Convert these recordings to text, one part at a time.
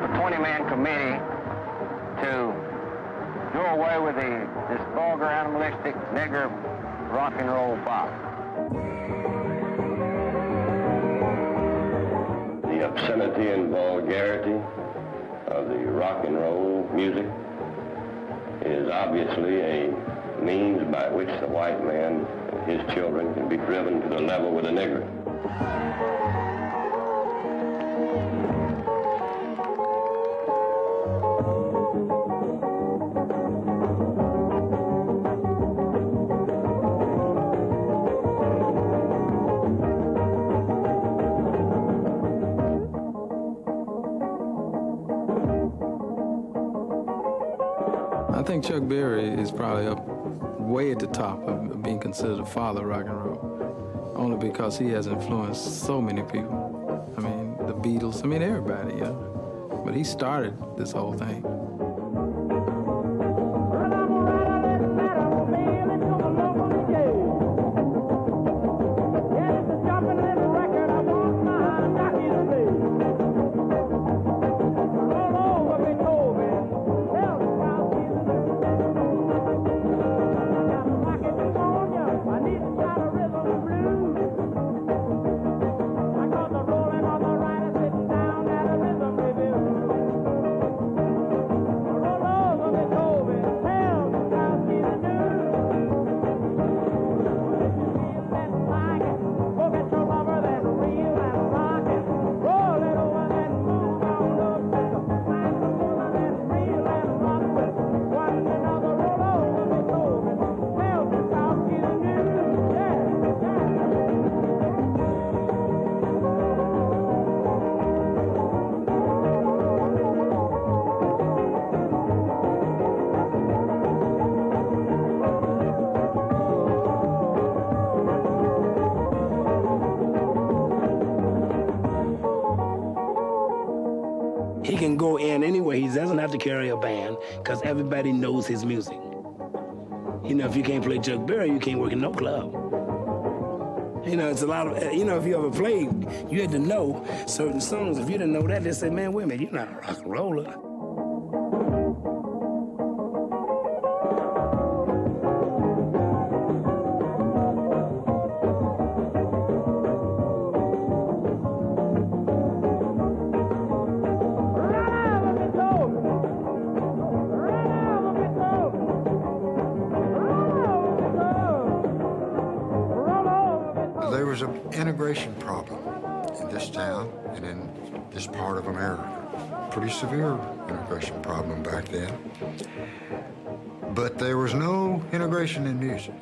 a 20-man committee to do away with this vulgar, animalistic, nigger rock and roll pop. The obscenity and vulgarity of the rock and roll music is obviously a means by which the white man and his children can be driven to the level with a nigger. I think Chuck Berry is probably up way at the top of being considered a father of rock and roll, only because he has influenced so many people. I mean, the Beatles, I mean, everybody, yeah. But he started this whole thing. He can go in anywhere. He doesn't have to carry a band because everybody knows his music. You know, if you can't play Chuck Berry, you can't work in no club. You know, it's a lot of, you know, if you ever played, you had to know certain songs. If you didn't know that, they say, man, wait a minute, you're not a rock and roller. There was an integration problem in this town and in this part of America. Pretty severe integration problem back then. But there was no integration in music.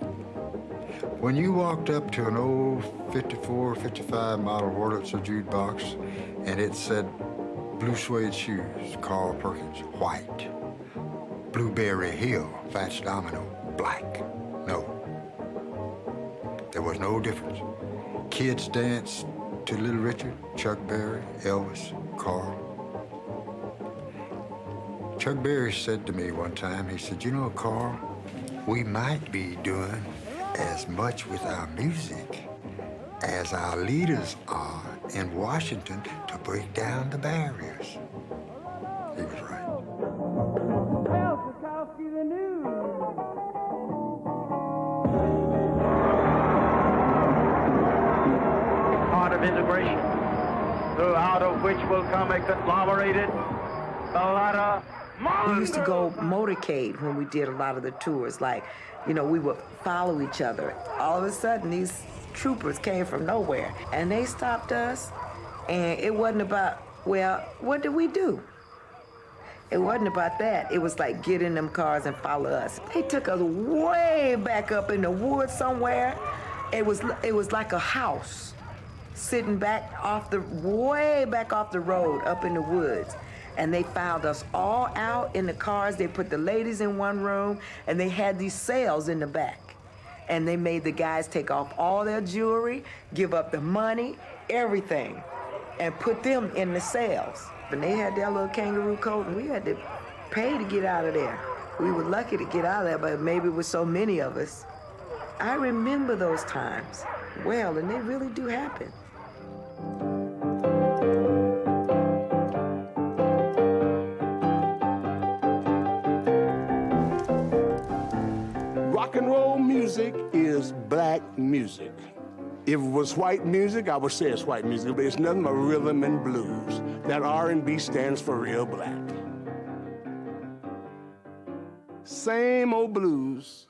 When you walked up to an old 54, 55 model Wurlitzer jukebox and it said Blue Suede Shoes, Carl Perkins, white. Blueberry Hill, Fats Domino, black. No. There was no difference. Kids danced to Little Richard, Chuck Berry, Elvis, Carl. Chuck Berry said to me one time, he said, you know, Carl, we might be doing as much with our music as our leaders are in Washington to break down the barriers. He was right. Of integration, through out of which will come a conglomerated, a lot of We used to go motorcade when we did a lot of the tours. Like, you know, we would follow each other. All of a sudden, these troopers came from nowhere, and they stopped us, and it wasn't about, well, what did we do? It wasn't about that. It was like get in them cars and follow us. They took us way back up in the woods somewhere. It was like a house sitting back off way back off the road up in the woods. And they filed us all out in the cars. They put the ladies in one room, and they had these cells in the back. And they made the guys take off all their jewelry, give up the money, everything, and put them in the cells. And they had their little kangaroo coat, and we had to pay to get out of there. We were lucky to get out of there, but maybe with so many of us. I remember those times well, and they really do happen. music is black music. If it was white music, I would say it's white music, but it's nothing but rhythm and blues. That R&B stands for real black. Same old blues,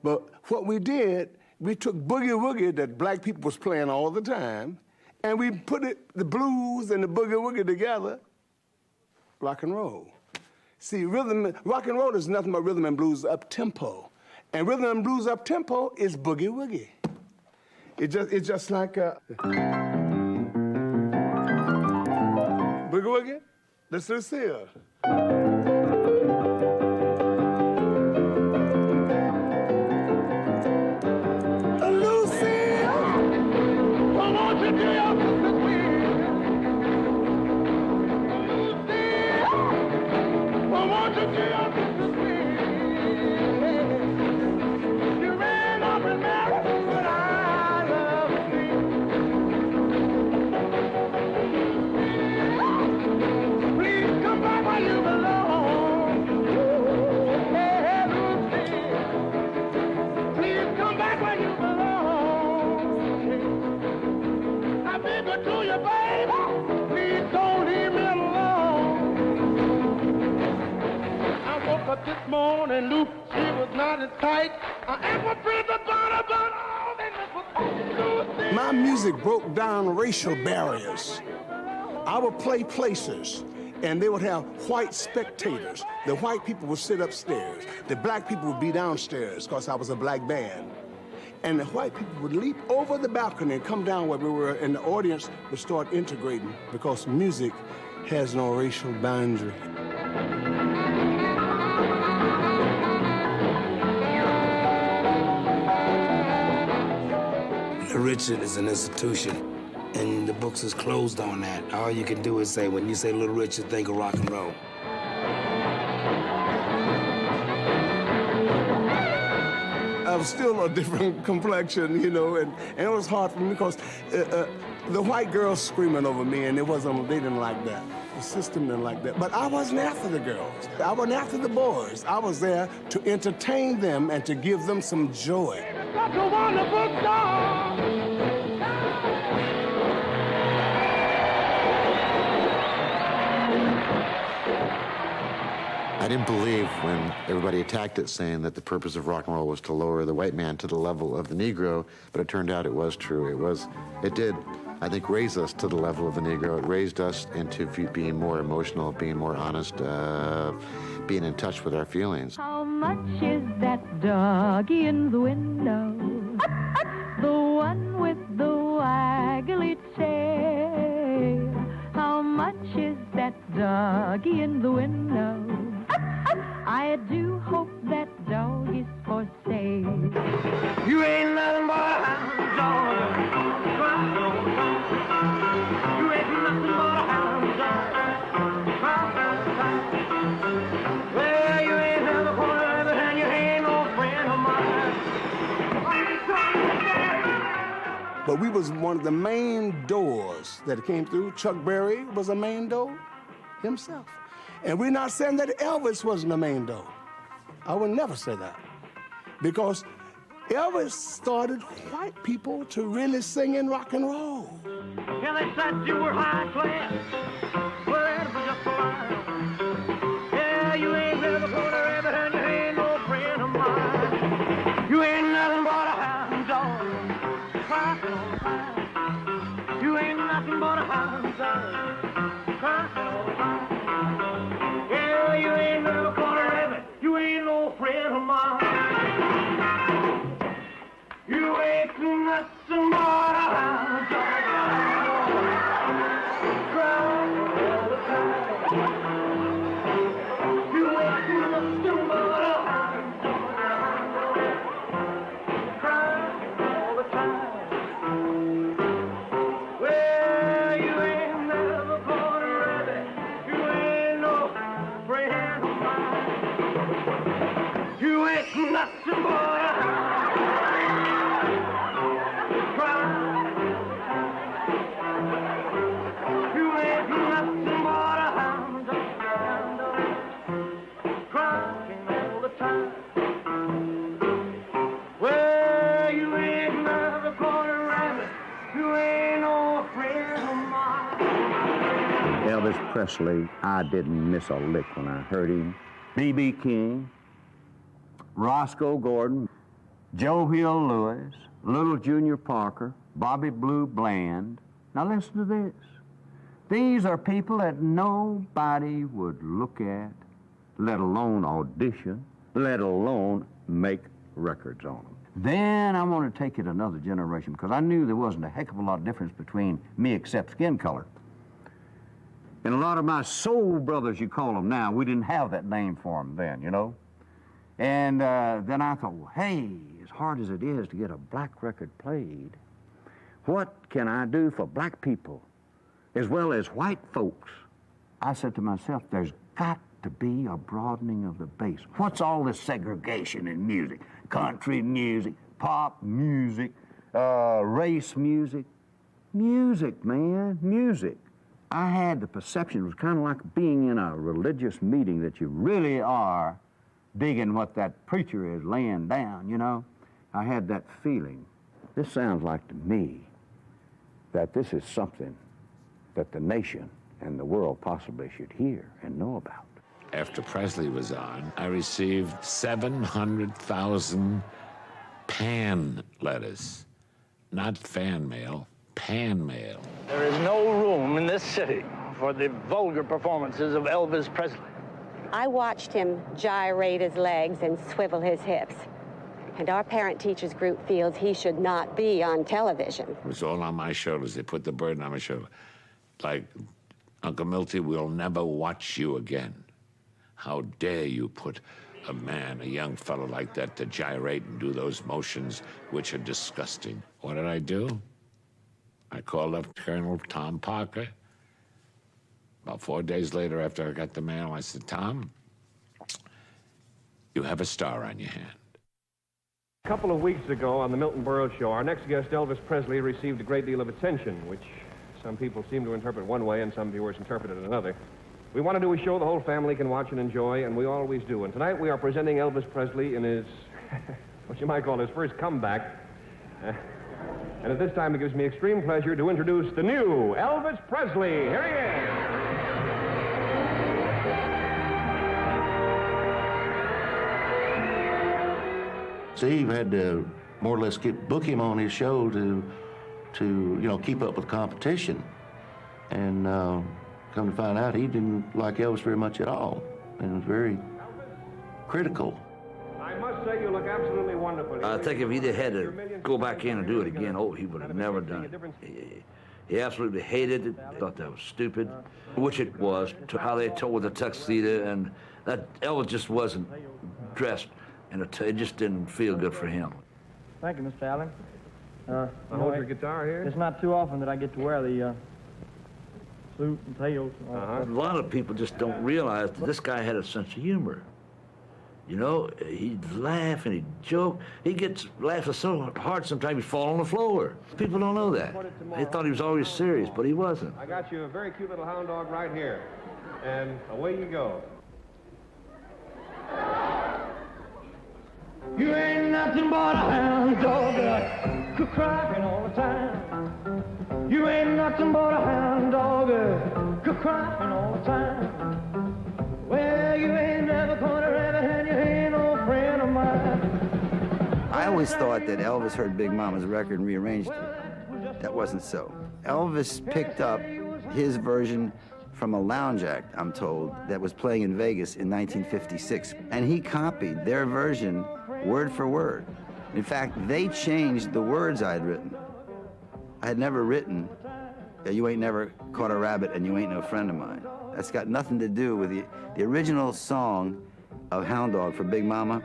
but what we did, we took boogie woogie that black people was playing all the time, and we put the blues and the boogie woogie together, rock and roll. See, rock and roll is nothing but rhythm and blues up tempo, and rhythm and blues up tempo is boogie woogie. It's just like boogie woogie. Let's Lucille. This morning, Luke, she was not as tight. My music broke down racial barriers. I would play places, and they would have white spectators. The white people would sit upstairs. The black people would be downstairs, because I was a black band. And the white people would leap over the balcony and come down where we were, and the audience would start integrating, because music has no racial boundary. Richard is an institution, and the books is closed on that. All you can do is say, when you say Little Richard, think of rock and roll. I was still a different complexion, you know, and it was hard for me because the white girls screaming over me, and they didn't like that. The system didn't like that. But I wasn't after the girls. I wasn't after the boys. I was there to entertain them and to give them some joy. Such a wonderful song. I didn't believe when everybody attacked it, saying that the purpose of rock and roll was to lower the white man to the level of the Negro, but it turned out it was true. It did, I think, raise us to the level of the Negro. It raised us into being more emotional, being more honest, being in touch with our feelings. How much is that doggy in the window? The one with the waggly tail. How much is that doggy in the window? I do hope that dog is for sale. You ain't nothing but a hound dog. You ain't nothing but a hound dog. Well, you ain't never gonna ever, and you ain't no friend of mine. But we was one of the main doors that came through. Chuck Berry was a main door himself. And we're not saying that Elvis wasn't the main door. I would never say that. Because Elvis started white people to really sing in rock and roll. Yeah, they said you were high class. Well, that was just a lie. Yeah, you ain't never gonna ever, and you ain't no friend of mine. You ain't nothing but a hound dog. Crying all the time. You ain't nothing but a hound dog. Crying all the time. Yeah, you ain't never gonna ever, you ain't no friend of mine. You ain't nothing but a hound dog. Crying all the time. You ain't nothing but a hound dog. Crying all the time. Well, you ain't never gonna rabbit. You ain't no friend of mine. You ain't nothing but a you ain't nothing but a hound dog, crying all the time. Well, Presley, I didn't miss a lick when I heard him. B.B. King, Roscoe Gordon, Joe Hill Lewis, Little Junior Parker, Bobby Blue Bland. Now listen to this. These are people that nobody would look at, let alone audition, let alone make records on them. Then I want to take it another generation, because I knew there wasn't a heck of a lot of difference between me except skin color. And a lot of my soul brothers, you call them now, we didn't have that name for them then, you know? And then I thought, well, hey, as hard as it is to get a black record played, what can I do for black people as well as white folks? I said to myself, there's got to be a broadening of the base. What's all this segregation in music? Country music, pop music, race music. Music, man, music. I had the perception, it was kind of like being in a religious meeting, that you really are digging what that preacher is laying down, you know? I had that feeling. This sounds like to me that this is something that the nation and the world possibly should hear and know about. After Presley was on, I received 700,000 pan letters. Not fan mail, pan mail. There is no room in this city for the vulgar performances of Elvis Presley. I watched him gyrate his legs and swivel his hips. And our parent-teachers group feels he should not be on television. It was all on my shoulders. They put the burden on my shoulder. Like, Uncle Milty, we'll never watch you again. How dare you put a man, a young fellow like that, to gyrate and do those motions which are disgusting. What did I do? I called up Colonel Tom Parker. About 4 days later, after I got the mail, I said, Tom, you have a star on your hand. A couple of weeks ago on the Milton Berle Show, our next guest, Elvis Presley, received a great deal of attention, which some people seem to interpret one way and some viewers interpret it another. We want to do a show the whole family can watch and enjoy, and we always do. And tonight we are presenting Elvis Presley in his, what you might call his first comeback. And at this time, it gives me extreme pleasure to introduce the new Elvis Presley. Here he is. Steve had to more or less book him on his show to you know, keep up with the competition. And come to find out, he didn't like Elvis very much at all, and was very critical. I must say, you look absolutely wonderful. I think if he'd had to go back in and do it again, he would have never done it. He absolutely hated it, thought that was stupid, which it was, to how they told with the tuxedo, and that Elvis just wasn't dressed, and it just didn't feel good for him. Thank you, Mr. Allen. Hold your guitar here. It's not too often that I get to wear the suit and tails. A lot of people just don't realize that this guy had a sense of humor. You know, he'd laugh and he'd joke. He laughs so hard sometimes he'd fall on the floor. People don't know that. They thought he was always serious, but he wasn't. I got you a very cute little hound dog right here. And away you go. You ain't nothing but a hound dog, crying all the time. You ain't nothing but a hound dog, crying all the time. Well, you ain't never gonna rabbit and you ain't no friend of mine. I always thought that Elvis heard Big Mama's record and rearranged it. That wasn't so. Elvis picked up his version from a lounge act, I'm told, that was playing in Vegas in 1956. And he copied their version word for word. In fact, they changed the words I'd written. I had never written, you ain't never caught a rabbit and you ain't no friend of mine. That's got nothing to do with the original song of Hound Dog for Big Mama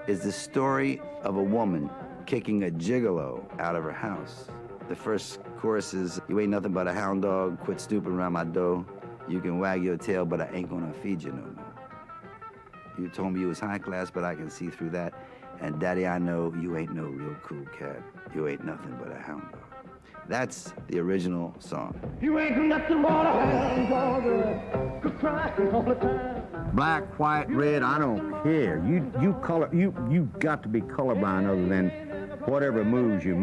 is the story of a woman kicking a gigolo out of her house. The first chorus is, you ain't nothing but a hound dog, quit stooping around my dough. You can wag your tail, but I ain't gonna feed you no more. You told me you was high class, but I can see through that. And Daddy, I know you ain't no real cool cat. You ain't nothing but a hound dog. That's the original song. You ain't nothing but a hound dog, crying all the time. Black, white, red, I don't care. You got to be colorblind other than whatever moves you.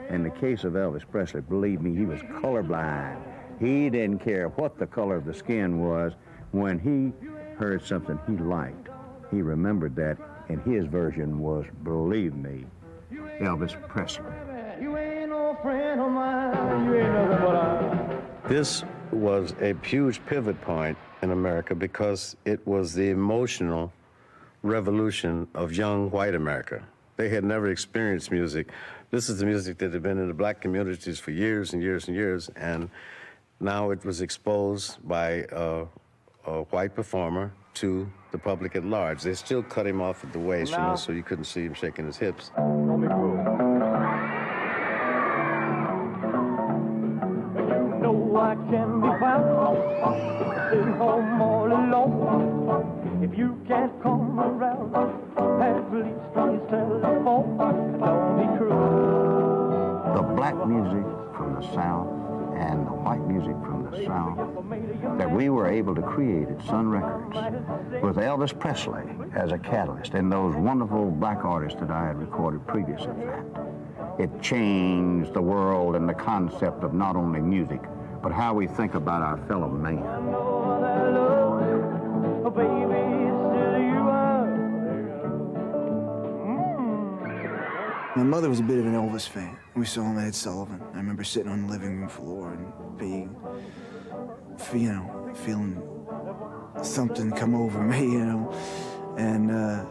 In the case of Elvis Presley, believe me, he was colorblind. He didn't care what the color of the skin was. When he heard something he liked, he remembered that, and his version was, believe me, Elvis Presley. You ain't no friend of mine. You ain't nothing but a... This was a huge pivot point in America because it was the emotional revolution of young white America. They had never experienced music. This is the music that had been in the black communities for years and years and years, and now it was exposed by a white performer to the public at large. They still cut him off at the waist, so you couldn't see him shaking his hips. I can be found sitting home all alone. If you can't come around, at least on his telephone, don't be cruel. The black music from the South and the white music from the South that we were able to create at Sun Records with Elvis Presley as a catalyst and those wonderful black artists that I had recorded previous to that. It changed the world and the concept of not only music, but how we think about our fellow man. My mother was a bit of an Elvis fan. We saw him at Ed Sullivan. I remember sitting on the living room floor and being, feeling something come over me, and I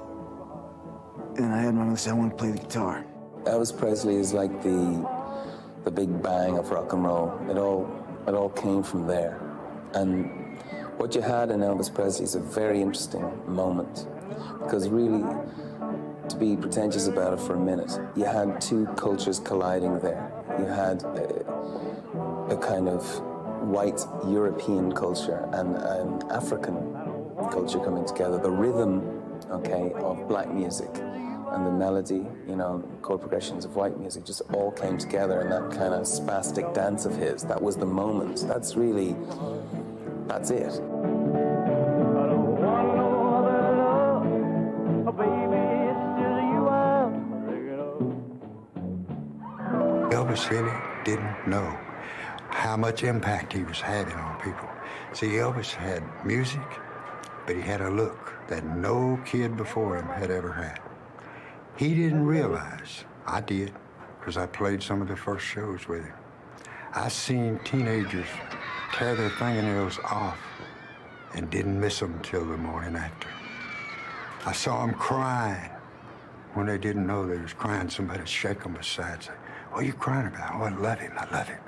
had my mother say, I want to play the guitar. Elvis Presley is like the big bang of rock and roll. It all came from there. And what you had in Elvis Presley is a very interesting moment, because really, to be pretentious about it for a minute, you had two cultures colliding there. You had a kind of white European culture and an African culture coming together. The rhythm, of black music and the melody, chord progressions of white music just all came together in that kind of spastic dance of his. That was the moment. That's it. Elvis really didn't know how much impact he was having on people. See, Elvis had music, but he had a look that no kid before him had ever had. He didn't realize, I did, because I played some of the first shows with him. I seen teenagers tear their fingernails off and didn't miss them till the morning after. I saw them crying when they didn't know they was crying. Somebody'd shake them aside, say, what are you crying about? Oh, I love him, I love him.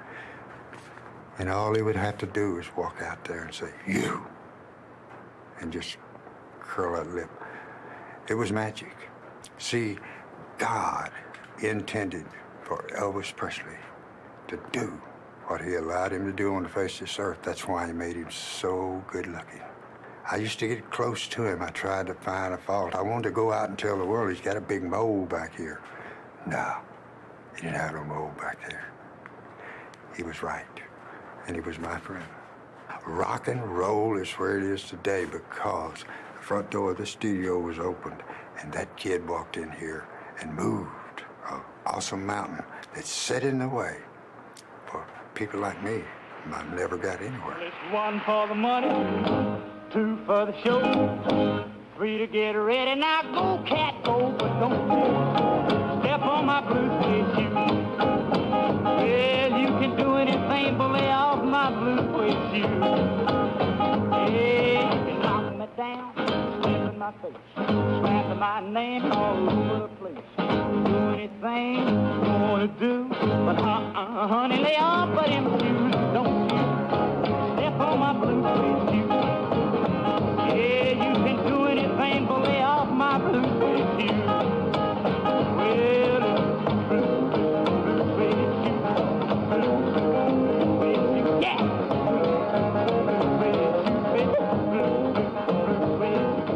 And all he would have to do is walk out there and say, you, and just curl that lip. It was magic. See, God intended for Elvis Presley to do what he allowed him to do on the face of this earth. That's why he made him so good-looking. I used to get close to him. I tried to find a fault. I wanted to go out and tell the world he's got a big mole back here. No, he didn't have no mole back there. He was right, and he was my friend. Rock and roll is where it is today because the front door of the studio was opened, and that kid walked in here and moved an awesome mountain that set in the way for people like me. I never got anywhere. It's 1 for the money, 2 for the show, 3 to get ready. Now go, cat, go, but don't you step on my blue suede shoe. Well, you can do anything but lay off my blue suede shoe. Yeah, you can knock me down, slap in my face, slapping my name all over the place. Do anything you want to do, but honey, lay off of them shoes, don't you step on my blue suede shoe. Yeah, you can do anything but lay off my blue suede shoe. Well, blue suede shoe, yeah.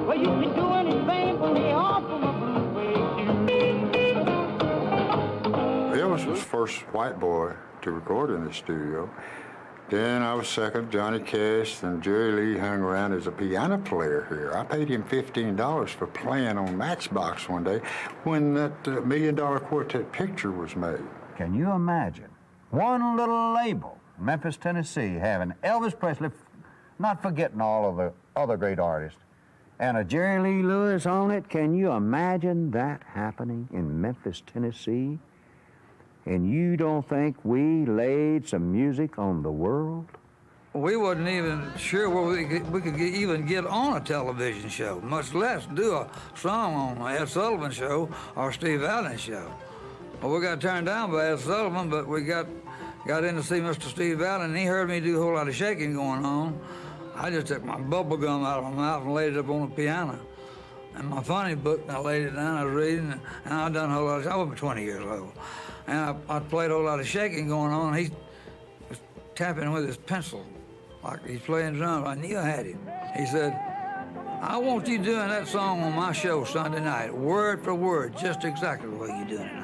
Well, you can do anything but lay off of my blue suede shoe. Elvis was the first white boy to record in the studio. Then I was second. Johnny Cash and Jerry Lee hung around as a piano player here. I paid him $15 for playing on Matchbox one day when that $1 Million Quartet picture was made. Can you imagine one little label Memphis, Tennessee, having Elvis Presley, not forgetting all of the other great artists, and a Jerry Lee Lewis on it. Can you imagine that happening in Memphis, Tennessee? And you don't think we laid some music on the world? We wasn't even sure where we could even get on a television show, much less do a song on Ed Sullivan Show or Steve Allen Show. Well, we got turned down by Ed Sullivan, but we got in to see Mr. Steve Allen, and he heard me do a whole lot of shaking going on. I just took my bubble gum out of my mouth and laid it up on the piano. And my funny book, I laid it down, I was reading, and I done a whole lot of, I was 20 years old. And I played a whole lot of shaking going on, and he was tapping with his pencil, like he's playing drums. I knew I had him. He said, I want you doing that song on my show Sunday night, word for word, just exactly the way you're doing it now.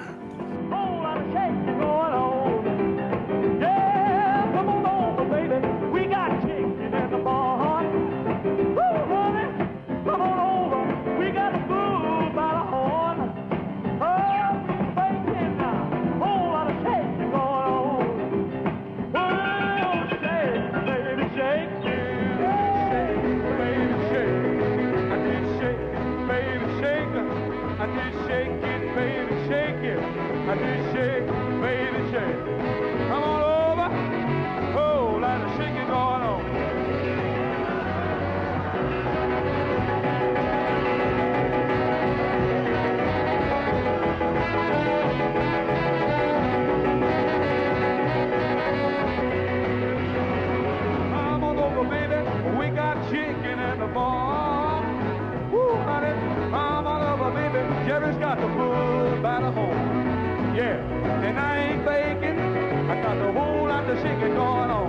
Whole lot of shaking going on. Yeah, come on over, baby. We got chicken in the barn. Woo, honey, come on over. We got food by the horn. Oh, bacon now. Whole lot of shaking going on. Oh, shake, baby, shake. Shake, baby, shake. I did shake it, baby, shake it. I did shake it, baby, shake it. I did shake, baby, shake. Come on over. Oh, lot of shaking going on. Come on over, baby. We got chicken in the barn. Woo, honey. Come on over, baby. Jerry's got the bull by the horn. Yeah, and I ain't faking. I got the whole lot of shaking going on.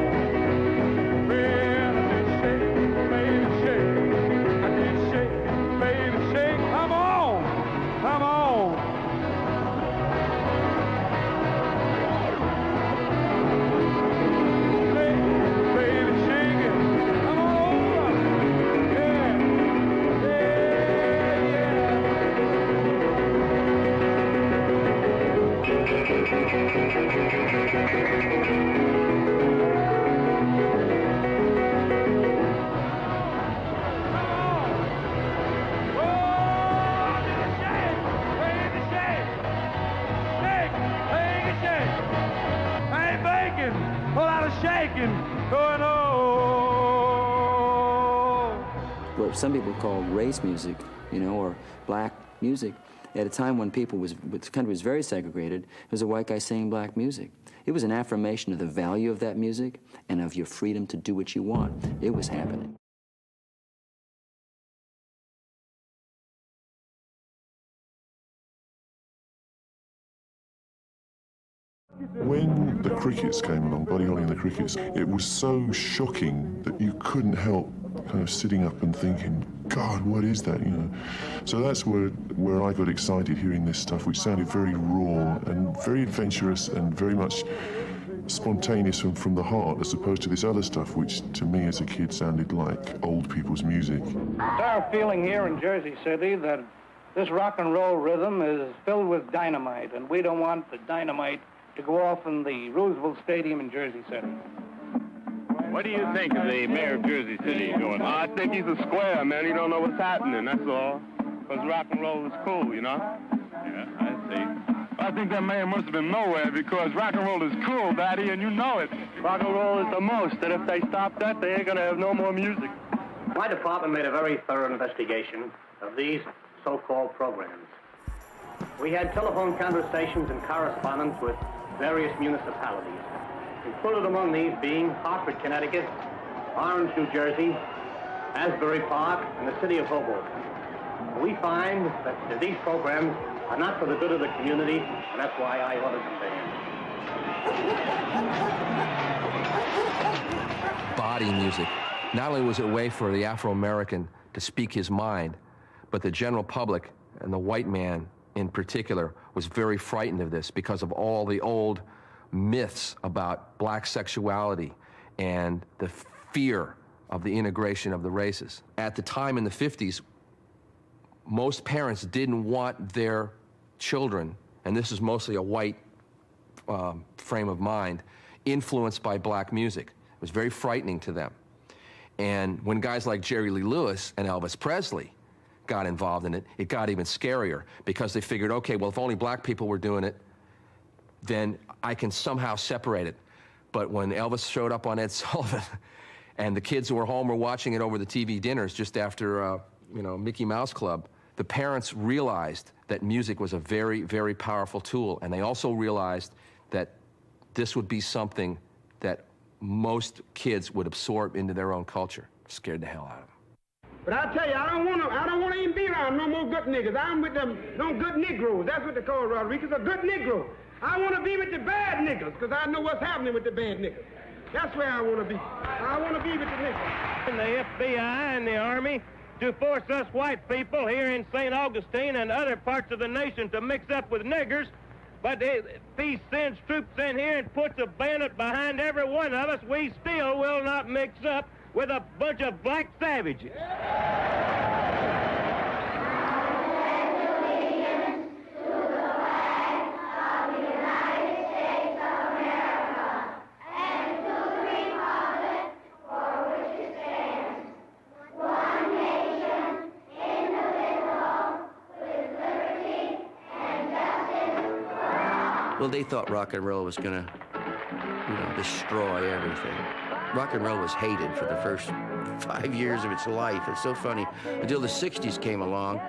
Well, I did shake, baby, shake. I did shake, baby, shake. Come on, come on. Shake, baby, shake it. Come on over. Yeah, yeah, yeah. What some people call race music, you know, or black music, at a time when the country was very segregated, it was a white guy singing black music. It was an affirmation of the value of that music and of your freedom to do what you want. It was happening. When the Crickets came along, Buddy Holly and the Crickets, it was so shocking that you couldn't help kind of sitting up and thinking, God, what is that, you know? So that's where I got excited hearing this stuff, which sounded very raw and very adventurous and very much spontaneous from the heart, as opposed to this other stuff, which to me as a kid sounded like old people's music. It's our feeling here in Jersey City that this rock and roll rhythm is filled with dynamite, and we don't want the dynamite to go off in the Roosevelt Stadium in Jersey City. What do you think of the mayor of Jersey City doing? I think he's a square, man. He don't know what's happening, that's all. Because rock and roll is cool, you know? Yeah, I see. I think that mayor must have been nowhere because rock and roll is cool, Daddy, and you know it. Rock and roll is the most, and if they stop that, they ain't gonna have no more music. My department made a very thorough investigation of these so-called programs. We had telephone conversations and correspondence with various municipalities, included among these being Hartford, Connecticut, Orange, New Jersey, Asbury Park, and the city of Hoboken. We find that these programs are not for the good of the community, and that's why I ordered them banned. Body music. Not only was it a way for the Afro-American to speak his mind, but the general public, and the white man in particular, was very frightened of this because of all the old myths about black sexuality and the fear of the integration of the races. At the time in the 50s, most parents didn't want their children, and this is mostly a white frame of mind, influenced by black music. It was very frightening to them. And when guys like Jerry Lee Lewis and Elvis Presley got involved in it, it got even scarier because they figured, okay, well, if only black people were doing it, then I can somehow separate it. But when Elvis showed up on Ed Sullivan and the kids who were home were watching it over the TV dinners just after, Mickey Mouse Club, the parents realized that music was a very, very powerful tool. And they also realized that this would be something that most kids would absorb into their own culture. Scared the hell out of them. But I tell you, I don't want to even be around no more good niggas. I'm with them good Negroes. That's what they call Rodriguez, a good Negro. I want to be with the bad niggas, because I know what's happening with the bad niggas. That's where I want to be. I want to be with the niggas. And the FBI and the Army to force us white people here in St. Augustine and other parts of the nation to mix up with niggers, but if he sends troops in here and puts a bayonet behind every one of us, we still will not mix up with a bunch of black savages. Well, they thought rock and roll was gonna, destroy everything. Rock and roll was hated for the first 5 years of its life. It's so funny. Until the 60s came along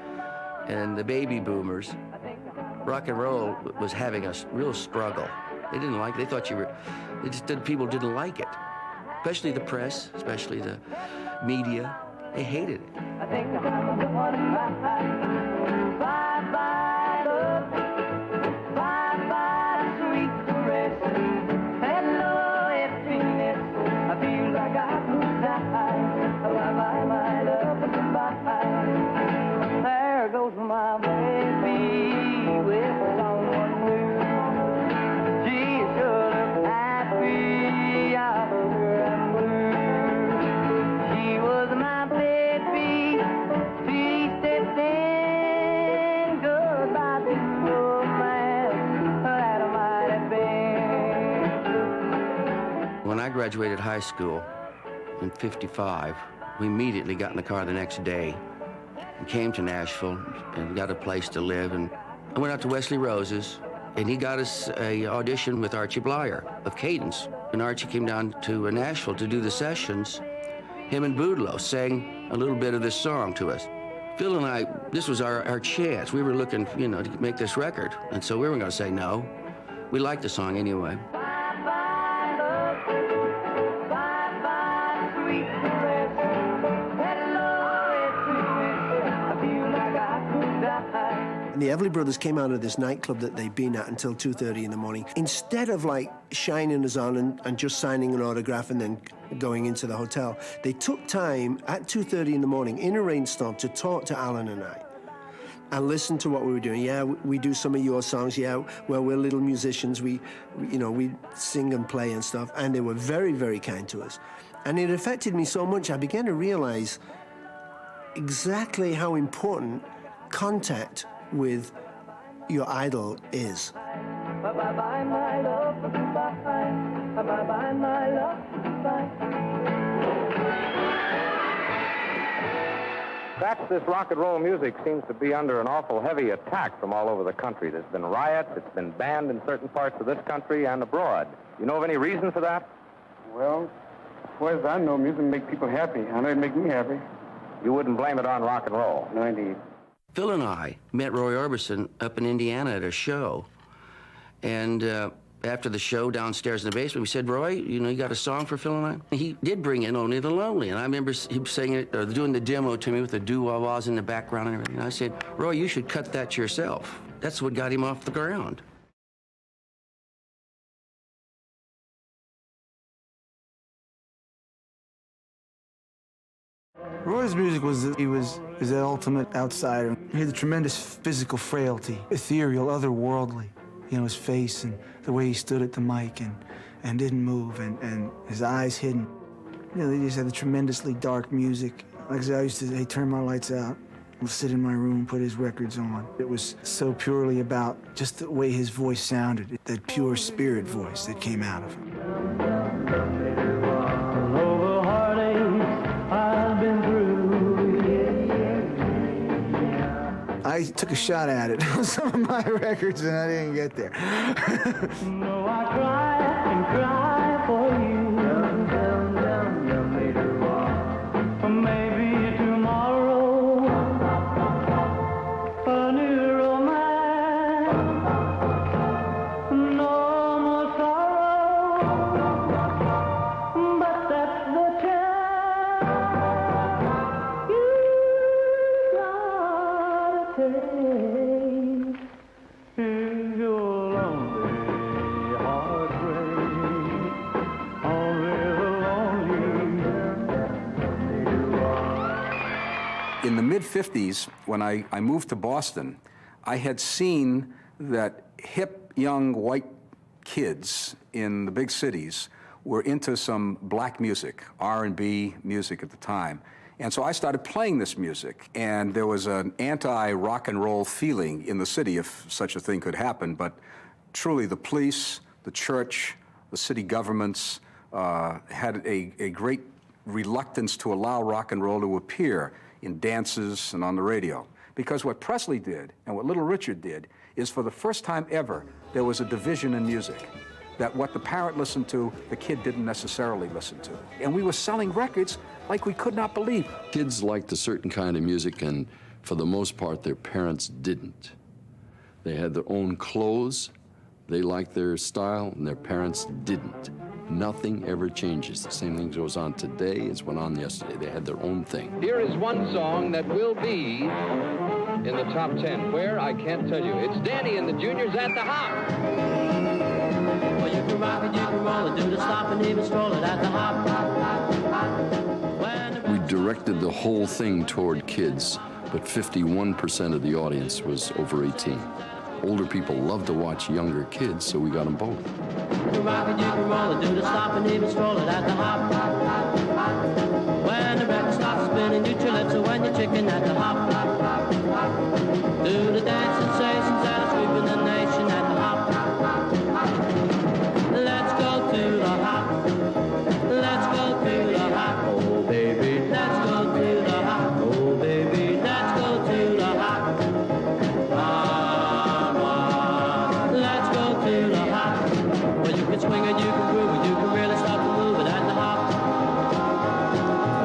and the baby boomers, rock and roll was having a real struggle. They didn't like it. They thought people didn't like it. Especially the press, especially the media. They hated it. I think bye-bye, love. Bye-bye, sweet caress. Hello, emptiness. I feel like I could die. Bye-bye, my love. Bye-bye. There goes my baby with someone new. She sure looks happy after I'm blue. She was my baby. She stepped in. Goodbye to romance that I might have been. When I graduated high school in '55, we immediately got in the car the next day and came to Nashville and got a place to live. And I went out to Wesley Rose's, and he got us an audition with Archie Blyer of Cadence. And Archie came down to Nashville to do the sessions. Him and Boudleaux sang a little bit of this song to us. Phil and I, this was our chance. We were looking, to make this record. And so we weren't going to say no. We liked the song anyway. And the Everly Brothers came out of this nightclub that they'd been at until 2:30 in the morning. Instead of shining us on and just signing an autograph and then going into the hotel, they took time at 2:30 in the morning in a rainstorm to talk to Alan and I and listen to what we were doing. Yeah, we do some of your songs. Yeah, well, we're little musicians. We sing and play and stuff. And they were very, very kind to us. And it affected me so much, I began to realize exactly how important contact with your idol is. Bye-bye, my love. Bye-bye. Bye-bye, my love. Bye. Perhaps this rock and roll music seems to be under an awful heavy attack from all over the country. There's been riots, it's been banned in certain parts of this country and abroad. You know of any reason for that? Well, as far as I know, music make people happy. I know it make me happy. You wouldn't blame it on rock and roll? No, indeed. Phil and I met Roy Orbison up in Indiana at a show. And after the show downstairs in the basement, we said, Roy, you got a song for Phil and I? He did bring in Only the Lonely. And I remember him singing it, or doing the demo to me with the doo-wah-wahs in the background and everything. And I said, Roy, you should cut that yourself. That's what got him off the ground. Roy's music was the ultimate outsider. He had a tremendous physical frailty, ethereal, otherworldly. His face and the way he stood at the mic and didn't move and his eyes hidden. He just had the tremendously dark music. Like I said, I used to say, turn my lights out. I'll sit in my room, put his records on. It was so purely about just the way his voice sounded, that pure spirit voice that came out of him. I took a shot at it on some of my records, and I didn't get there. No, I cry and cry for you. Maybe tomorrow, a new romance, no more sorrow, but that's the chance you gotta take. Is your lonely heartbreak, only the lonely. In the mid-'50s, when I moved to Boston, I had seen that hip, young, white kids in the big cities were into some black music, R&B music at the time. And so I started playing this music, and there was an anti-rock and roll feeling in the city, if such a thing could happen, but truly the police, the church, the city governments had a great reluctance to allow rock and roll to appear in dances and on the radio. Because what Presley did and what Little Richard did is, for the first time ever, there was a division in music. That what the parent listened to, the kid didn't necessarily listen to. And we were selling records like we could not believe. Kids liked a certain kind of music, and for the most part, their parents didn't. They had their own clothes, they liked their style, and their parents didn't. Nothing ever changes. The same thing goes on today as went on yesterday. They had their own thing. Here is one song that will be in the top 10. Where? I can't tell you. It's Danny and the Juniors at the Hop. Well, you can rock it, you can roll it, do the stop and even stroll it at the Hop. We directed the whole thing toward kids, but 51% of the audience was over 18. Older people love to watch younger kids, so we got them both. You can rock it, you can roll it, do the stop and even stroll it at the Hop. When the record stops spinning, you your lips, or when you're chicken at the Hop. Do the dance sensations that are sweeping the nation at the Hop. Let's go to the Hop. Let's go to the Hop. Oh, baby. Let's go to the Hop. Oh, baby. Let's go to the Hop. Let's go to the Hop. Well, you can swing it, you can groove it, you can really start to move it at the Hop.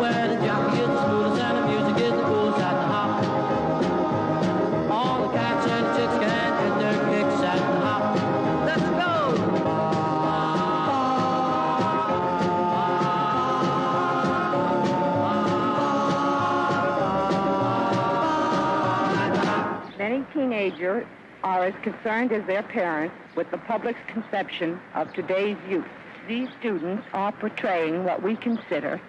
Where the jockey is the smoothest and the music is the coolest at the Hop. All the cats and the chicks can get their kicks at the Hop. Let's go! Many teenagers are as concerned as their parents with the public's conception of today's youth. These students are portraying what we consider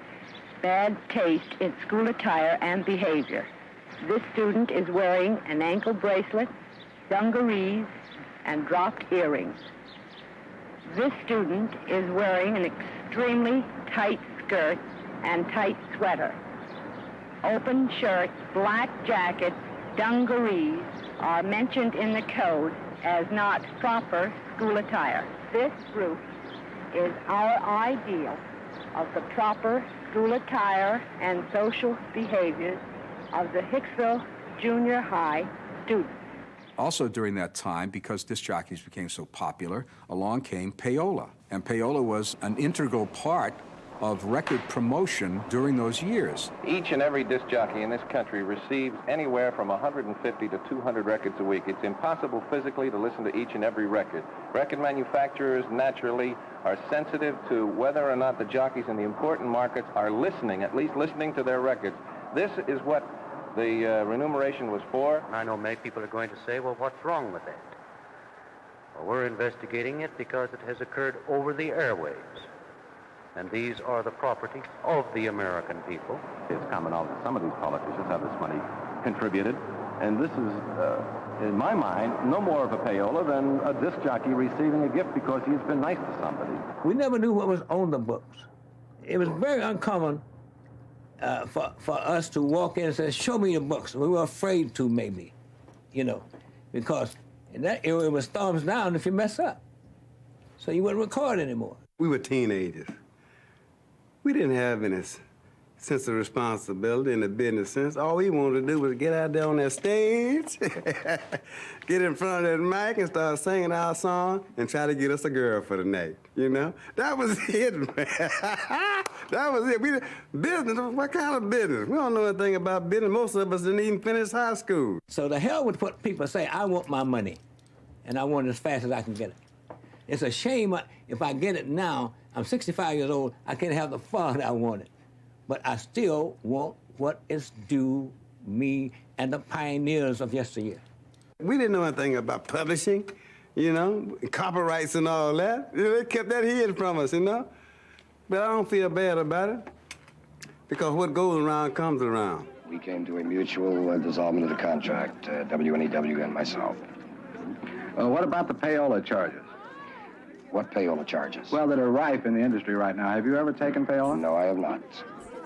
bad taste in school attire and behavior. This student is wearing an ankle bracelet, dungarees, and dropped earrings. This student is wearing an extremely tight skirt and tight sweater. Open shirts, black jackets, dungarees are mentioned in the code as not proper school attire. This group is our ideal of the proper school attire and social behaviors of the Hicksville Junior High students. Also during that time, because disc jockeys became so popular, along came payola. And payola was an integral part of record promotion during those years. Each and every disc jockey in this country receives anywhere from 150 to 200 records a week. It's impossible physically to listen to each and every record. Record manufacturers naturally are sensitive to whether or not the jockeys in the important markets are listening, at least listening to their records. This is what the remuneration was for. I know many people are going to say, well, what's wrong with that? Well, we're investigating it because it has occurred over the airwaves. And these are the property of the American people. It's common knowledge that some of these politicians have this money contributed, and this is, in my mind, no more of a payola than a disc jockey receiving a gift because he's been nice to somebody. We never knew what was on the books. It was very uncommon for us to walk in and say, show me the books. We were afraid to, maybe, you know, because in that era it was thumbs down if you mess up. So you wouldn't record anymore. We were teenagers. We didn't have sense of responsibility in the business sense. All we wanted to do was get out there on that stage, get in front of that mic and start singing our song and try to get us a girl for the night, you know? That was it, man. That was it. Business, what kind of business? We don't know anything about business. Most of us didn't even finish high school. So the hell with what people say, I want my money, and I want it as fast as I can get it. It's a shame if I get it now, I'm 65 years old, I can't have the fun I wanted. But I still want what is due me and the pioneers of yesteryear. We didn't know anything about publishing, you know, copyrights and all that. You know, they kept that hidden from us, you know? But I don't feel bad about it, because what goes around comes around. We came to a mutual dissolvement of the contract, WNEW and myself. What about the payola charges? What payola charges? Well, that are rife in the industry right now. Have you ever taken payola? No, I have not.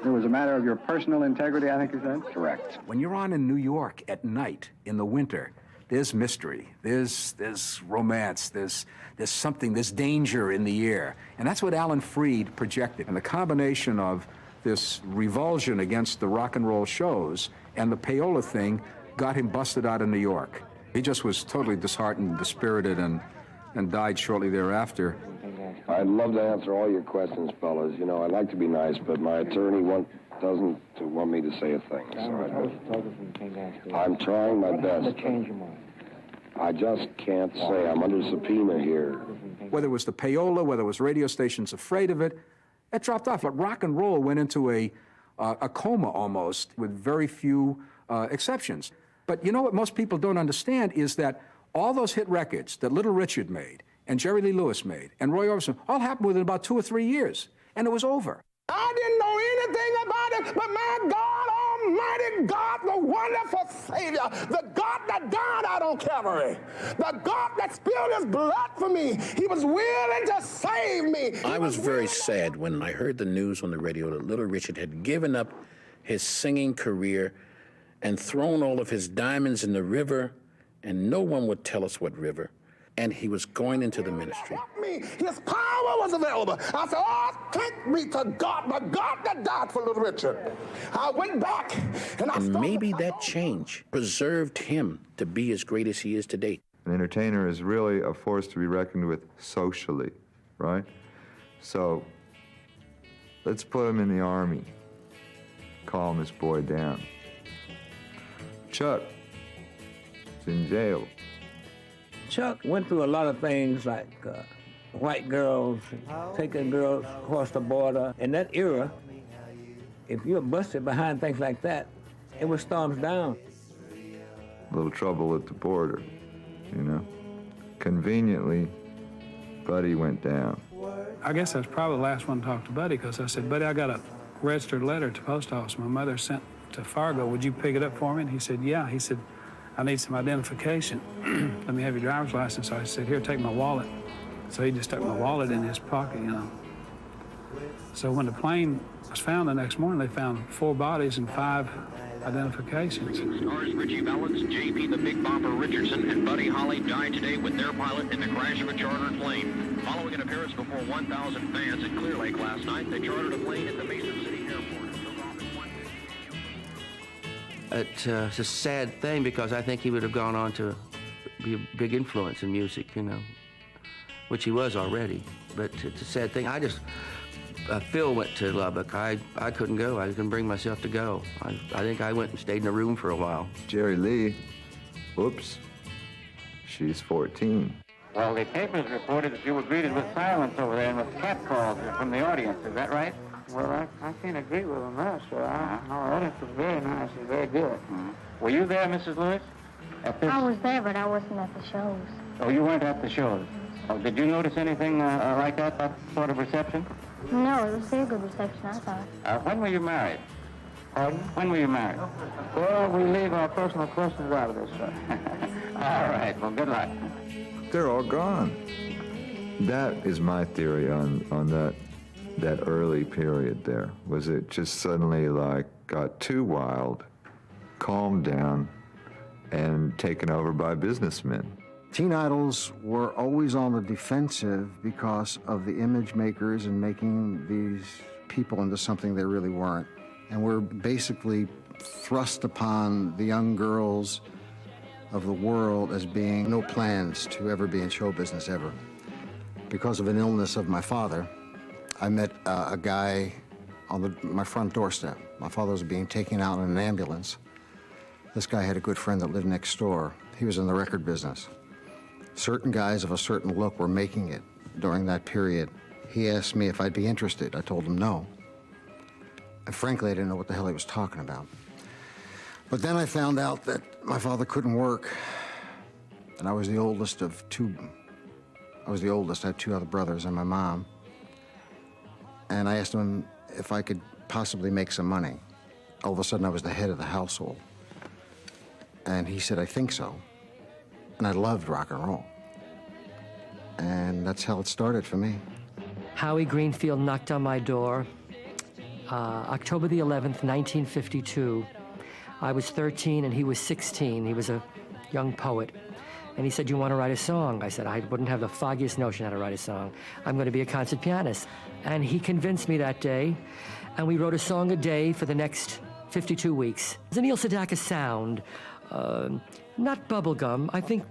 It was a matter of your personal integrity, I think you said? Correct. When you're on in New York at night in the winter, there's mystery, there's romance, there's something, there's danger in the air. And that's what Alan Freed projected. And the combination of this revulsion against the rock and roll shows and the payola thing got him busted out of New York. He just was totally disheartened, dispirited, and died shortly thereafter. I'd love to answer all your questions, fellas. You know, I like to be nice, but my attorney doesn't want me to say a thing. So I'm trying my best. I just can't say. I'm under subpoena here. Whether it was the payola, whether it was radio stations afraid of it, it dropped off. Like rock and roll went into a coma almost, with very few exceptions. But you know what most people don't understand is that all those hit records that Little Richard made, and Jerry Lee Lewis made, and Roy Orbison, all happened within about 2 or 3 years, and it was over. I didn't know anything about it, but my God, Almighty God, the wonderful Savior, the God that died out on Calvary, the God that spilled his blood for me, he was willing to save me. I was very sad when I heard the news on the radio that Little Richard had given up his singing career and thrown all of his diamonds in the river, and no one would tell us what river. And he was going into the ministry. His power was available. I said, oh, thank me to God, the God that died for Little Richard. I went back and maybe that change preserved him to be as great as he is today. An entertainer is really a force to be reckoned with socially, right? So let's put him in the Army. Calm this boy down. Chuck is in jail. Chuck went through a lot of things like white girls, taking girls across the border. In that era, if you were busted behind things like that, it was thumbs down. A little trouble at the border, you know. Conveniently, Buddy went down. I guess I was probably the last one to talk to Buddy, because I said, Buddy, I got a registered letter at the post office my mother sent to Fargo. Would you pick it up for me? And he said, yeah. He said, I need some identification. Let me have your driver's license. So I said, here, take my wallet. So he just stuck my wallet in his pocket, you know. So when the plane was found the next morning, they found 4 bodies and 5 identifications. Stars Richie Valens, J.P. the Big Bopper Richardson, and Buddy Holly died today with their pilot in the crash of a chartered plane. Following an appearance before 1,000 fans at Clear Lake last night, they chartered a plane at the Mason City Airport. It's a sad thing, because I think he would have gone on to be a big influence in music, you know, which he was already. But it's a sad thing. Phil went to Lubbock. I couldn't go. I couldn't bring myself to go. I think I went and stayed in a room for a while. Jerry Lee, oops, she's 14. Well, the papers reported that you were greeted with silence over there and with catcalls from the audience. Is that right? Well, I can't agree with him there, sir. Our audience was very nice and very good. Mm-hmm. Were you there, Mrs. Lewis? I was there, but I wasn't at the shows. Oh, you weren't at the shows. Oh, did you notice anything like that sort of reception? No, it was a very good reception, I thought. When were you married? Pardon? When were you married? Well, we leave our personal questions out of this, sir. All right, well, good luck. They're all gone. That is my theory on that early period there. Was it just suddenly like got too wild, calmed down, and taken over by businessmen? Teen idols were always on the defensive because of the image makers and making these people into something they really weren't. and were basically thrust upon the young girls of the world as being no plans to ever be in show business ever. Because of an illness of my father, I met a guy on my front doorstep. My father was being taken out in an ambulance. This guy had a good friend that lived next door. He was in the record business. Certain guys of a certain look were making it during that period. He asked me if I'd be interested. I told him no. And frankly, I didn't know what the hell he was talking about. But then I found out that my father couldn't work, and I was the oldest of two. I was the oldest. I had two other brothers and my mom. And I asked him if I could possibly make some money. All of a sudden, I was the head of the household. And he said, I think so. And I loved rock and roll. And that's how it started for me. Howie Greenfield knocked on my door October the 11th, 1952. I was 13 and he was 16. He was a young poet. And he said, you want to write a song? I said, I wouldn't have the foggiest notion how to write a song. I'm going to be a concert pianist. And he convinced me that day, and we wrote a song a day for the next 52 weeks. It's a Neil Sedaka sound, not bubblegum. I think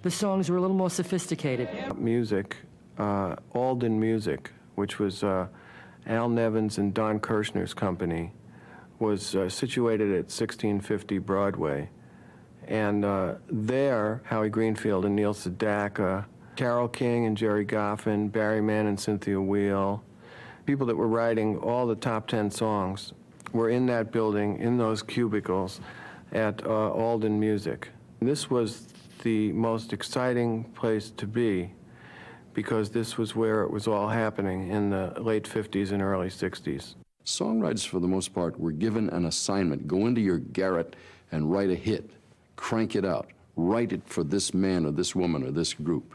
the songs were a little more sophisticated. Music, Alden Music, which was Al Nevins and Don Kirshner's company, was situated at 1650 Broadway. And there, Howie Greenfield and Neil Sedaka, Carole King and Jerry Goffin, Barry Mann and Cynthia Weil, people that were writing all the top 10 songs were in that building, in those cubicles at Alden Music. This was the most exciting place to be because this was where it was all happening in the late 50s and early 60s. Songwriters, for the most part, were given an assignment. Go into your garret and write a hit. Crank it out. Write it for this man or this woman or this group.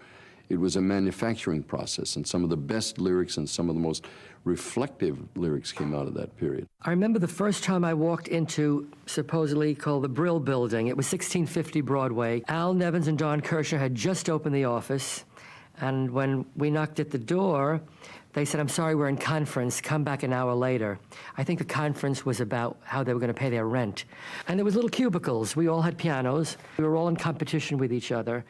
It was a manufacturing process, and some of the best lyrics and some of the most reflective lyrics came out of that period. I remember the first time I walked into supposedly called the Brill Building. It was 1650 Broadway. Al Nevins and Don Kirshner had just opened the office, and when we knocked at the door, they said, I'm sorry, we're in conference, come back an hour later. I think the conference was about how they were going to pay their rent. And there was little cubicles. We all had pianos. We were all in competition with each other.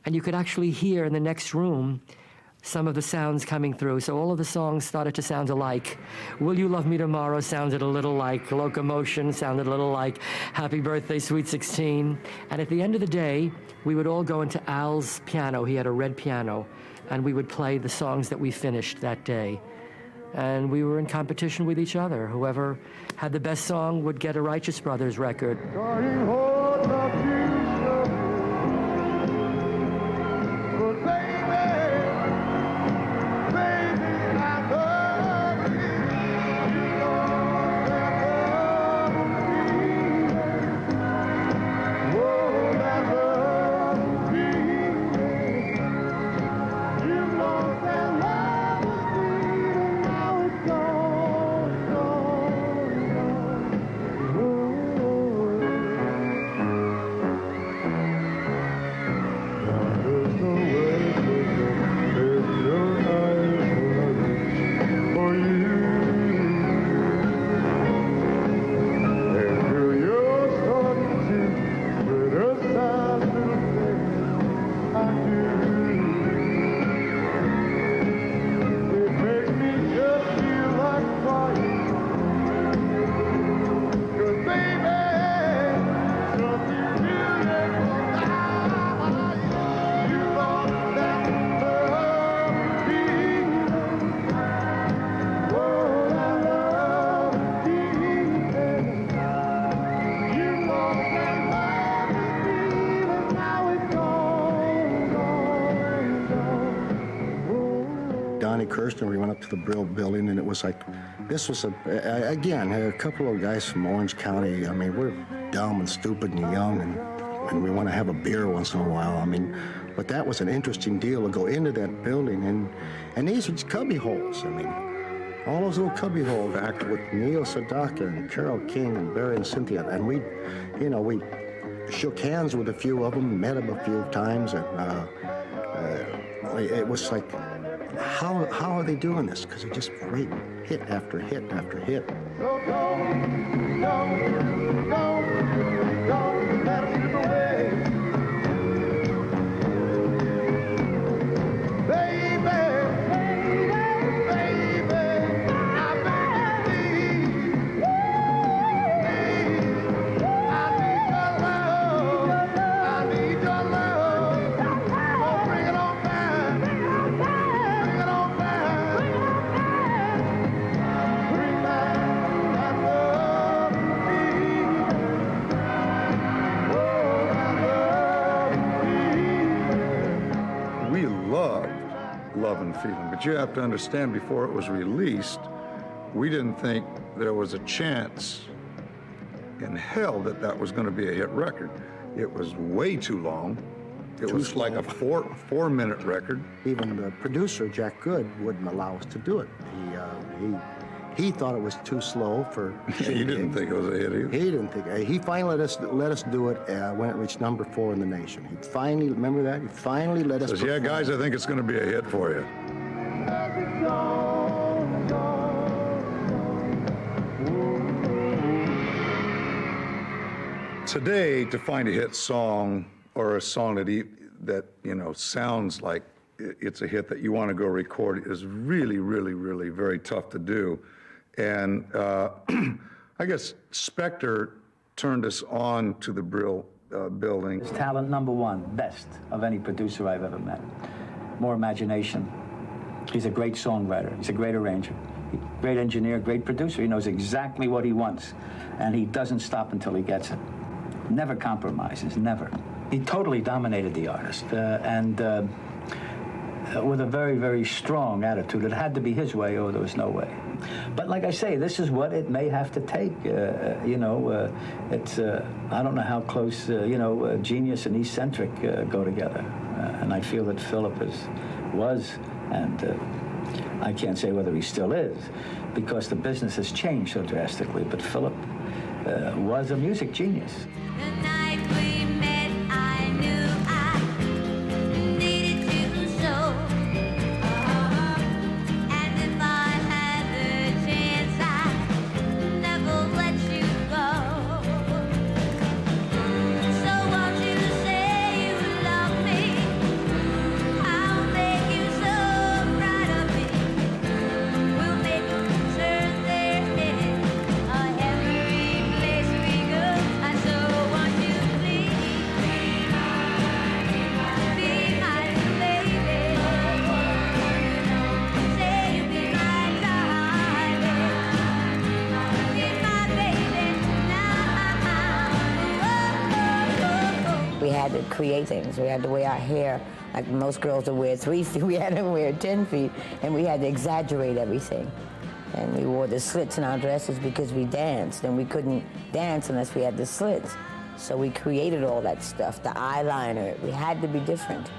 And you could actually hear in the next room some of the sounds coming through. So all of the songs started to sound alike. Will You Love Me Tomorrow sounded a little like Locomotion, sounded a little like Happy Birthday, Sweet 16. And at the end of the day, we would all go into Al's piano. He had a red piano. And we would play the songs that we finished that day. And we were in competition with each other. Whoever had the best song would get a Righteous Brothers record. Kirshner, we went up to the Brill Building, and it was like, this was, again, a couple of guys from Orange County. I mean, we're dumb and stupid and young, and we want to have a beer once in a while. I mean, but that was an interesting deal to go into that building, and these were cubby holes. I mean, all those little cubby holes back with Neil Sedaka and Carole King and Barry and Cynthia, and we shook hands with a few of them, met them a few times, and it was like, how are they doing this? Because they just write hit after hit after hit. Don't let her slip away. Baby, I beg you, please, I need your love. I need your love. Oh, bring it on back. Bring it on back. Bring back that love to me. Oh, that love to me. We loved Love and Feeling, but you have to understand, before it was released, we didn't think there was a chance in hell that that was going to be a hit record. It was way too long. It was like a four-minute record. Even the producer, Jack Good, wouldn't allow us to do it. He thought it was too slow for. He didn't think it was a hit either. He didn't think. He finally let us do it when it reached number 4 in the nation. He finally, remember that? He finally let us. Says, yeah, guys, I think it's going to be a hit for you. Today, to find a hit song or a song that you know sounds like it's a hit that you want to go record is really, really, really very tough to do. And I guess Spector turned us on to the Brill Building. His talent #1, best of any producer I've ever met. More imagination. He's a great songwriter. He's a great arranger. Great engineer, great producer. He knows exactly what he wants, and he doesn't stop until he gets it. Never compromises, never. He totally dominated the artist, and with a very, very strong attitude. It had to be his way or there was no way. But like I say, this is what it may have to take. It's, I don't know how close, genius and eccentric go together. And I feel that Philip was, and I can't say whether he still is, because the business has changed so drastically, but Philip was a music genius. Create things. We had to wear our hair like most girls would wear 3 feet. We had to wear 10 feet, and we had to exaggerate everything. And we wore the slits in our dresses because we danced, and we couldn't dance unless we had the slits. So we created all that stuff, the eyeliner. We had to be different.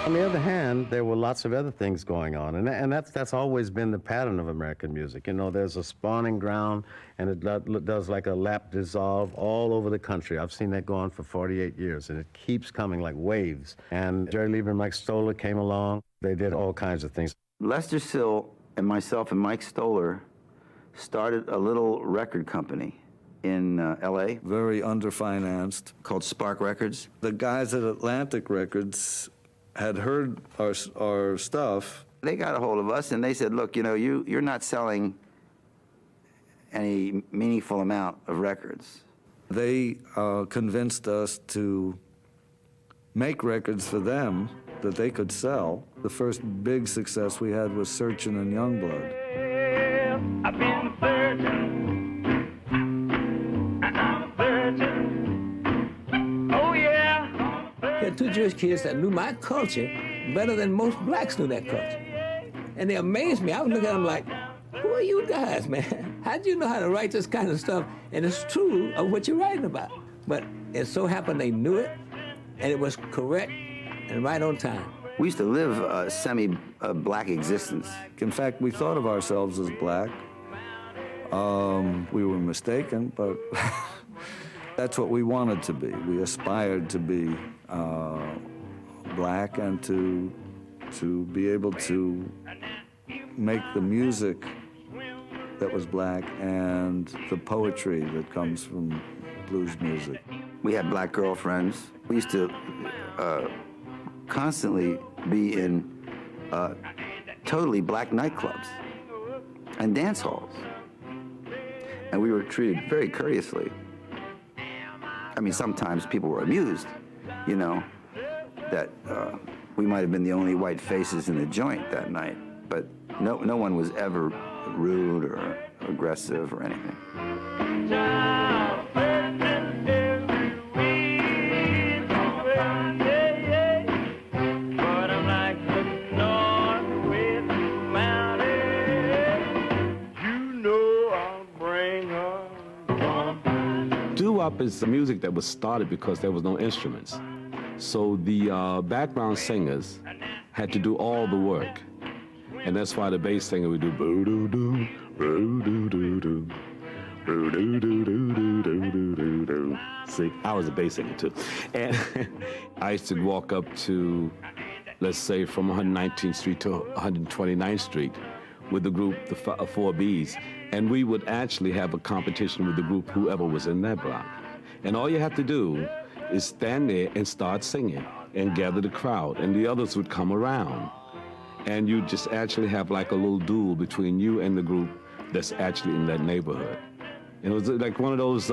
On the other hand, there were lots of other things going on, and that's always been the pattern of American music. You know, there's a spawning ground, and it does like a lap dissolve all over the country. I've seen that go on for 48 years, and it keeps coming like waves. And Jerry Lieber and Mike Stoller came along. They did all kinds of things. Lester Sill and myself and Mike Stoller started a little record company in L.A. Very underfinanced. Called Spark Records. The guys at Atlantic Records had heard our stuff. They got a hold of us and they said, look, you know, you're not selling any meaningful amount of records. They convinced us to make records for them that they could sell. The first big success we had was Searchin' and Youngblood. I've been searching, and I'm searching. Oh yeah. There are two Jewish kids that knew my culture better than most blacks knew that culture. And they amazed me. I would look at them like, who are you guys, man? How'd you know how to write this kind of stuff? And it's true of what you're writing about. But it so happened they knew it, and it was correct and right on time. We used to live a semi-black existence. In fact, we thought of ourselves as black. We were mistaken, but that's what we wanted to be. We aspired to be black and to be able to make the music that was black and the poetry that comes from blues music. We had black girlfriends. We used to constantly be in totally black nightclubs and dance halls. And we were treated very courteously. I mean, sometimes people were amused, you know, that we might have been the only white faces in the joint that night, but no one was ever rude or aggressive or anything. Doo-wop is the music that was started because there was no instruments. So the background singers had to do all the work. And that's why the bass singer would do boo-doo-doo, boo-doo-doo-doo, boo-doo-doo-doo-doo-doo-doo-doo. See, I was a bass singer too. And I used to walk up to, let's say, from 119th Street to 129th Street with the group, the 4Bs, and we would actually have a competition with the group, whoever was in that block. And all you have to do is stand there and start singing and gather the crowd, and the others would come around. And you just actually have like a little duel between you and the group that's actually in that neighborhood. It was like one of those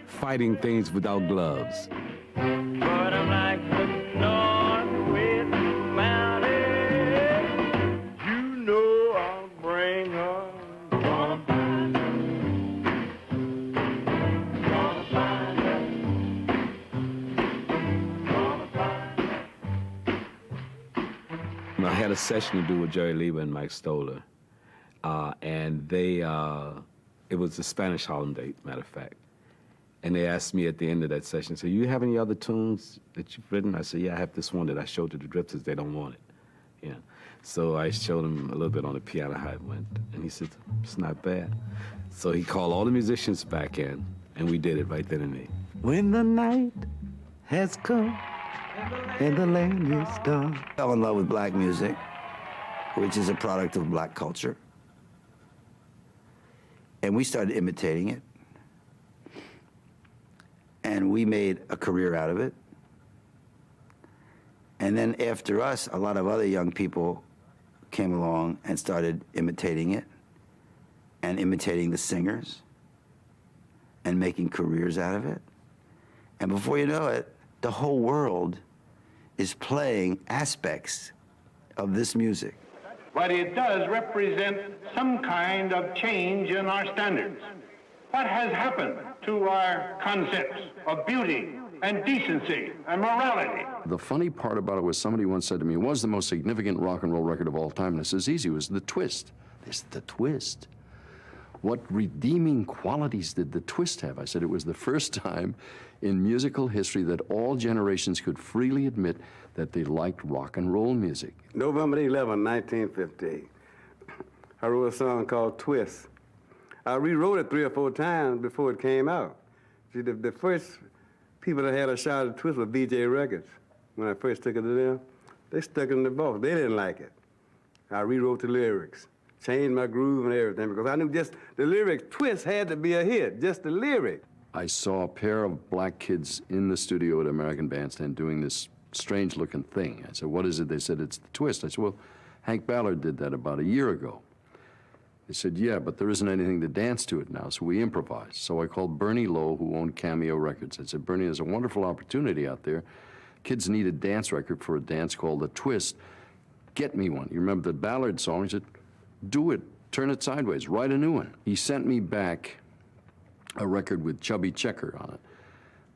fighting things without gloves. But I'm like the north with the mountain. You know I'll bring her. Gonna find her. Gonna find her. Gonna find her. I had a session to do with Jerry Leiber and Mike Stoller, and it was the Spanish Harlem Date, matter of fact. And they asked me at the end of that session, so you have any other tunes that you've written? I said, yeah, I have this one that I showed to the Drifters. They don't want it. Yeah. So I showed him a little bit on the piano how it went, and he said, it's not bad. So he called all the musicians back in, and we did it right then and there. When the night has come and the land is dark. I fell in love with black music, which is a product of black culture. And we started imitating it. And we made a career out of it. And then after us, a lot of other young people came along and started imitating it and imitating the singers and making careers out of it. And before you know it, the whole world is playing aspects of this music. But it does represent some kind of change in our standards. What has happened to our concepts of beauty and decency and morality? The funny part about it was somebody once said to me, what was the most significant rock and roll record of all time? And I says, easy, it was The Twist. This The Twist. What redeeming qualities did The Twist have? I said it was the first time in musical history that all generations could freely admit that they liked rock and roll music. November 11, 1950, I wrote a song called Twist. I rewrote it 3 or 4 times before it came out. See, the first people that had a shot at Twist were BJ Records. When I first took it to them, they stuck it in the box. They didn't like it. I rewrote the lyrics, changed my groove and everything, because I knew just the lyrics, Twist had to be a hit, just the lyric. I saw a pair of black kids in the studio at American Bandstand doing this strange-looking thing. I said, what is it? They said, it's The Twist. I said, well, Hank Ballard did that about a year ago. They said, yeah, but there isn't anything to dance to it now, so we improvised. So I called Bernie Lowe, who owned Cameo Records. I said, Bernie, there's a wonderful opportunity out there Kids need a dance record for a dance called The Twist. Get me one. You remember the Ballard song? He said, do it. Turn it sideways. Write a new one. He sent me back a record with Chubby Checker on it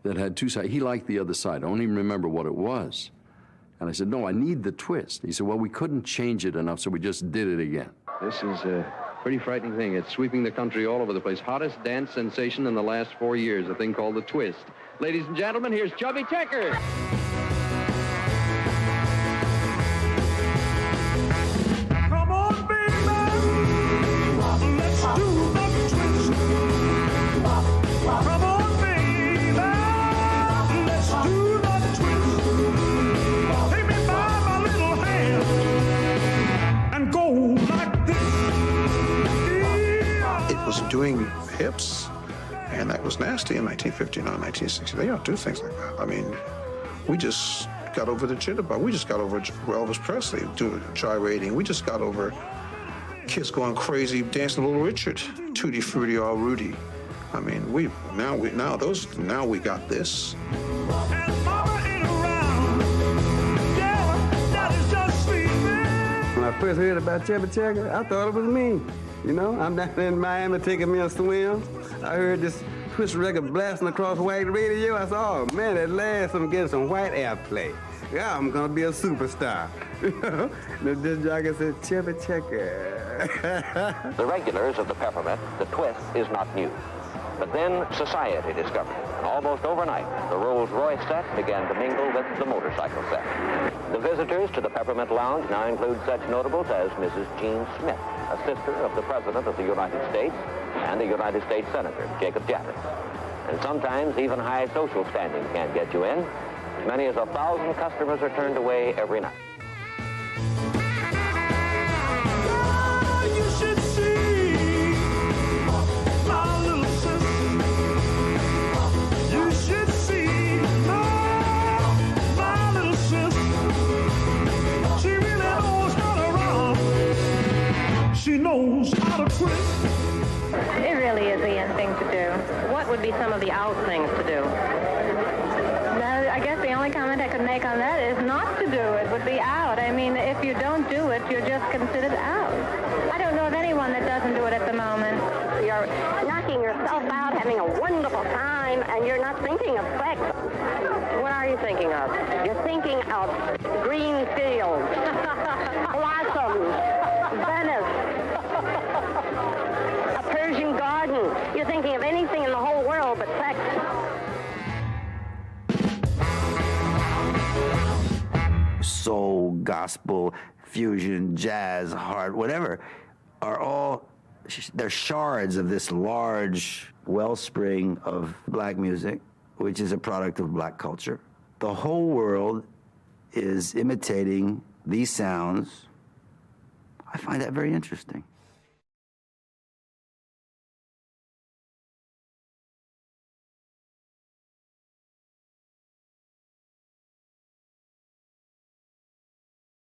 that had two sides. He liked the other side. I don't even remember what it was. And I said, no, I need the twist. He said, well, we couldn't change it enough, so we just did it again. This is a pretty frightening thing. It's sweeping the country all over the place. Hottest dance sensation in the last 4 years, a thing called The Twist. Ladies and gentlemen, here's Chubby Checker. Come on, baby, let's do the twist. Come on, baby, let's do the twist. Take me by my little hand and go like this. It was doing hips, and that was nasty in 1959, 1960. They don't do things like that. I mean, we just got over the jitterbug. We just got over Elvis Presley doing gyrating. We just got over kids going crazy, dancing Little Richard, Tutti Frutti All Rudy. I mean, now we got this. When I first heard about Chubby Checker, I thought it was me. You know, I'm down in Miami taking me a swim. I heard this twist record blasting across white radio. I said, oh man, at last I'm getting some white airplay. Yeah, I'm gonna be a superstar. The disc jockey said, Chubby Checker. The regulars of the peppermint, the twist is not new. But then society discovered it, and almost overnight, the Rolls-Royce set began to mingle with the motorcycle set. The visitors to the Peppermint Lounge now include such notables as Mrs. Jean Smith, a sister of the President of the United States, and the United States Senator, Jacob Javits. And sometimes even high social standing can't get you in. As many as 1,000 customers are turned away every night. You should see my little sister. You should see my little sister. She really knows how to rock. She knows how to twist. It really is the in thing to do. What would be some of the out things to do? I guess the only comment I could make on that is not to do it would be out. I mean, if you don't do it, you're just considered out. I don't know of anyone that doesn't do it at the moment. You're knocking yourself out, having a wonderful time, and you're not thinking of sex. What are you thinking of? You're thinking of green fields, blossoms, Venice, a Persian garden. You're thinking of anything in the whole world but sex. Soul, gospel, fusion, jazz, hard, whatever, are all, they're shards of this large wellspring of black music, which is a product of black culture. The whole world is imitating these sounds. I find that very interesting.